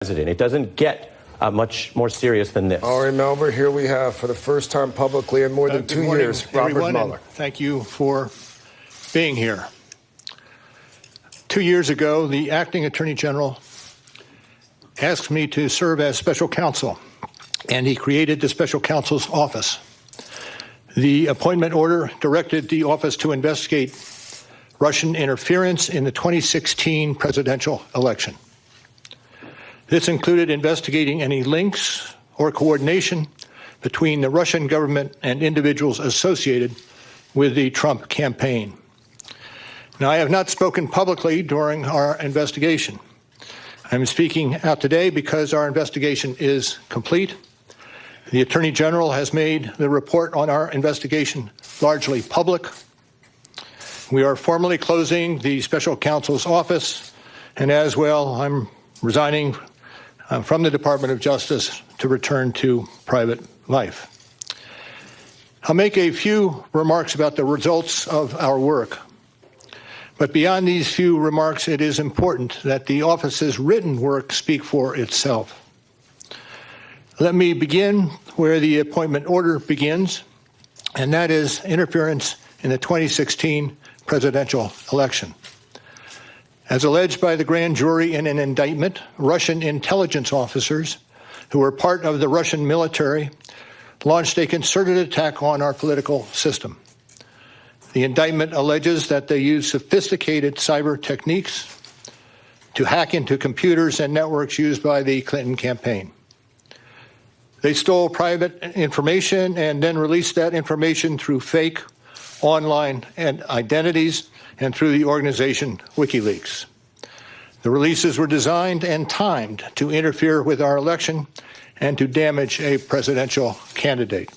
It doesn't get much more serious than this. All right, Melber, here we have, for the first time publicly in more than 2 years, Robert Mueller. Thank you for being here. 2 years ago, the acting Attorney General asked me to serve as special counsel, and he created the special counsel's office. The appointment order directed the office to investigate Russian interference in the 2016 presidential election. This included investigating any links or coordination between the Russian government and individuals associated with the Trump campaign. Now, I have not spoken publicly during our investigation. I'm speaking out today because our investigation is complete. The Attorney General has made the report on our investigation largely public. We are formally closing the special counsel's office, and as well, I'm resigning from the Department of Justice to return to private life. I'll make a few remarks about the results of our work. But beyond these few remarks, it is important that the office's written work speak for itself. Let me begin where the appointment order begins, and that is interference in the 2016 presidential election. As alleged by the grand jury in an indictment, Russian intelligence officers who were part of the Russian military launched a concerted attack on our political system. The indictment alleges that they used sophisticated cyber techniques to hack into computers and networks used by the Clinton campaign. They stole private information and then released that information through fake online identities and through the organization WikiLeaks. The releases were designed and timed to interfere with our election and to damage a presidential candidate.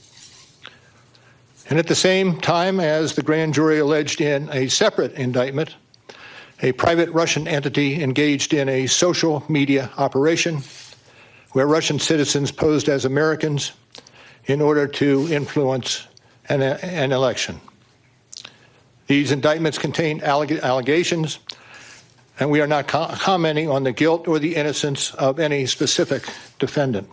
And at the same time, as the grand jury alleged in a separate indictment, a private Russian entity engaged in a social media operation where Russian citizens posed as Americans in order to influence an election. These indictments contain allegations, and we are not commenting on the guilt or the innocence of any specific defendant.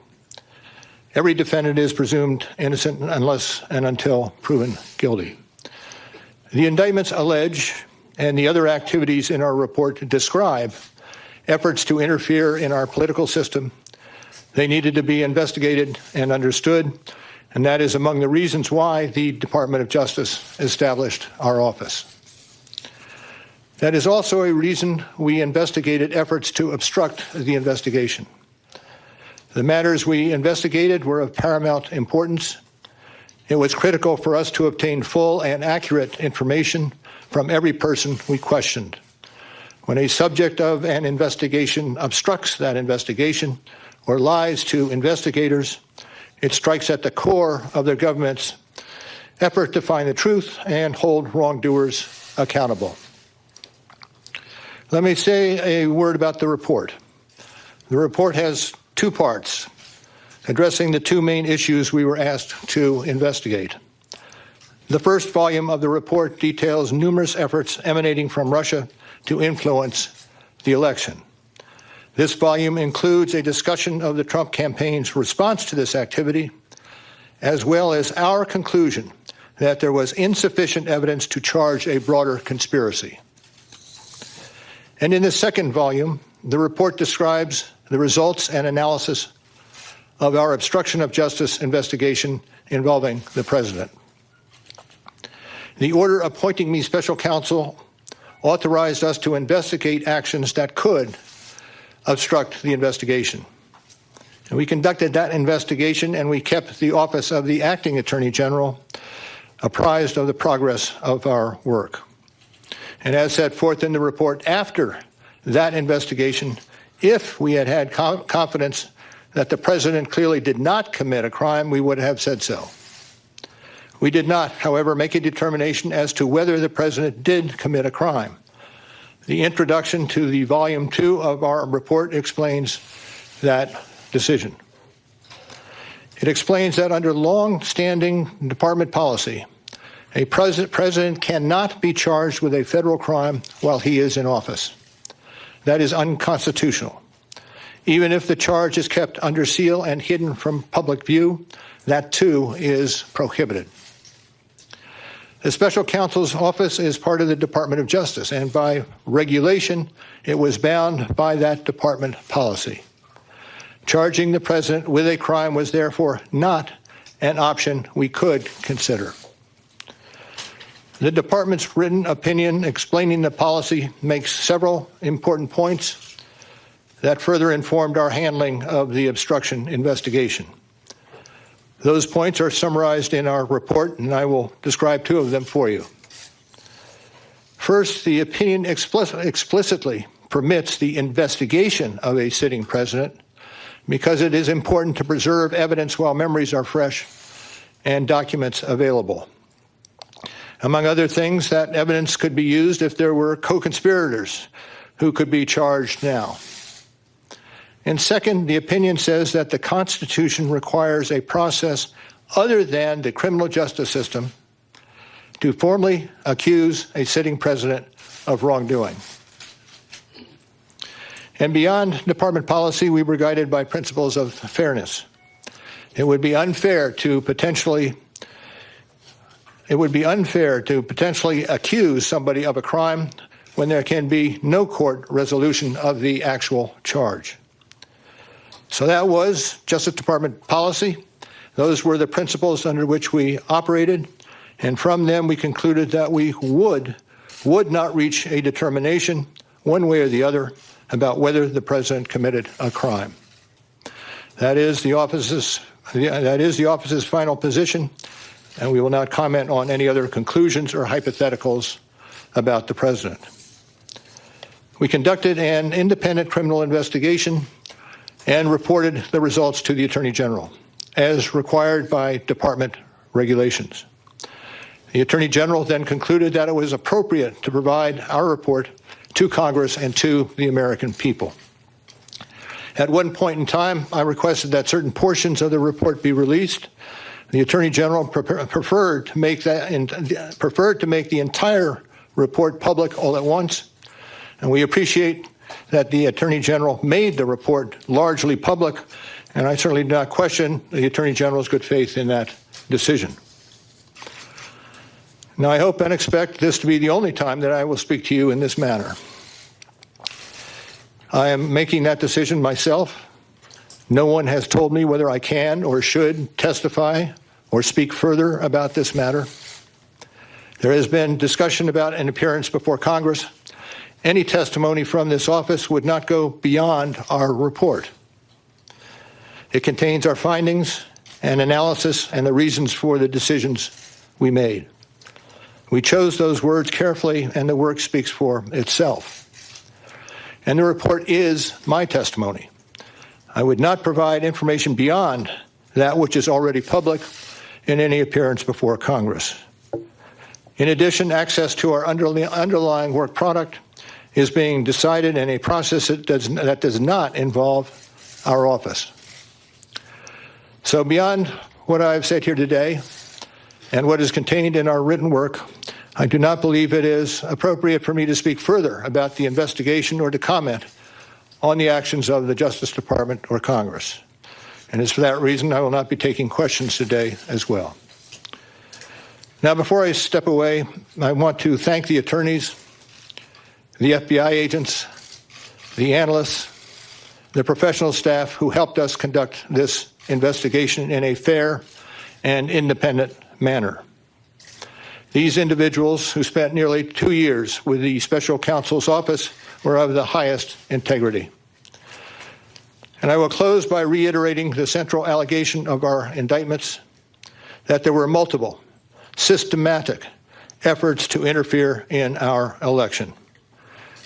Every defendant is presumed innocent unless and until proven guilty. The indictments allege, and the other activities in our report describe, efforts to interfere in our political system. They needed to be investigated and understood, and that is among the reasons why the Department of Justice established our office. That is also a reason we investigated efforts to obstruct the investigation. The matters we investigated were of paramount importance. It was critical for us to obtain full and accurate information from every person we questioned. When a subject of an investigation obstructs that investigation or lies to investigators, it strikes at the core of their government's effort to find the truth and hold wrongdoers accountable. Let me say a word about the report. The report has two parts, addressing the two main issues we were asked to investigate. The first volume of the report details numerous efforts emanating from Russia to influence the election. This volume includes a discussion of the Trump campaign's response to this activity, as well as our conclusion that there was insufficient evidence to charge a broader conspiracy. And in the second volume, the report describes the results and analysis of our obstruction of justice investigation involving the president. The order appointing me special counsel authorized us to investigate actions that could obstruct the investigation. And we conducted that investigation, and we kept the office of the acting Attorney General apprised of the progress of our work. And as set forth in the report, after that investigation, if we had confidence that the president clearly did not commit a crime, we would have said so. We did not, however, make a determination as to whether the president did commit a crime. The introduction to the Volume 2 of our report explains that decision. It explains that under long-standing department policy, a president cannot be charged with a federal crime while he is in office. That is unconstitutional. Even if the charge is kept under seal and hidden from public view, that too is prohibited. The special counsel's office is part of the Department of Justice, and by regulation, it was bound by that department policy. Charging the president with a crime was therefore not an option we could consider. The department's written opinion explaining the policy makes several important points that further informed our handling of the obstruction investigation. Those points are summarized in our report, and I will describe two of them for you. First, the opinion explicitly permits the investigation of a sitting president because it is important to preserve evidence while memories are fresh and documents available. Among other things, that evidence could be used if there were co-conspirators who could be charged now. And second, the opinion says that the Constitution requires a process other than the criminal justice system to formally accuse a sitting president of wrongdoing. And beyond department policy, we were guided by principles of fairness. It would be unfair to potentially accuse somebody of a crime when there can be no court resolution of the actual charge. So that was Justice Department policy. Those were the principles under which we operated, and from them we concluded that we would not reach a determination one way or the other about whether the president committed a crime. That is the office's final position, and we will not comment on any other conclusions or hypotheticals about the president. We conducted an independent criminal investigation and reported the results to the Attorney General, as required by department regulations. The Attorney General then concluded that it was appropriate to provide our report to Congress and to the American people. At one point in time, I requested that certain portions of the report be released. The Attorney General preferred to make the entire report public all at once, and we appreciate that the Attorney General made the report largely public, and I certainly do not question the Attorney General's good faith in that decision. Now, I hope and expect this to be the only time that I will speak to you in this manner. I am making that decision myself. No one has told me whether I can or should testify or speak further about this matter. There has been discussion about an appearance before Congress. Any testimony from this office would not go beyond our report. It contains our findings and analysis and the reasons for the decisions we made. We chose those words carefully, and the work speaks for itself. And the report is my testimony. I would not provide information beyond that which is already public in any appearance before Congress. In addition, access to our underlying work product is being decided in a process that does not involve our office. So beyond what I've said here today and what is contained in our written work, I do not believe it is appropriate for me to speak further about the investigation or to comment on the actions of the Justice Department or Congress. And it's for that reason I will not be taking questions today as well. Now, before I step away, I want to thank the attorneys, the FBI agents, the analysts, the professional staff who helped us conduct this investigation in a fair and independent manner. These individuals, who spent nearly 2 years with the special counsel's office, were of the highest integrity. And I will close by reiterating the central allegation of our indictments, that there were multiple, systematic efforts to interfere in our election.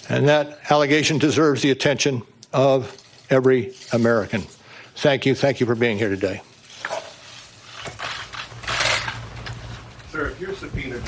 And that allegation deserves the attention of every American. Thank you. Thank you for being here today. Sir, if you're subpoenaed,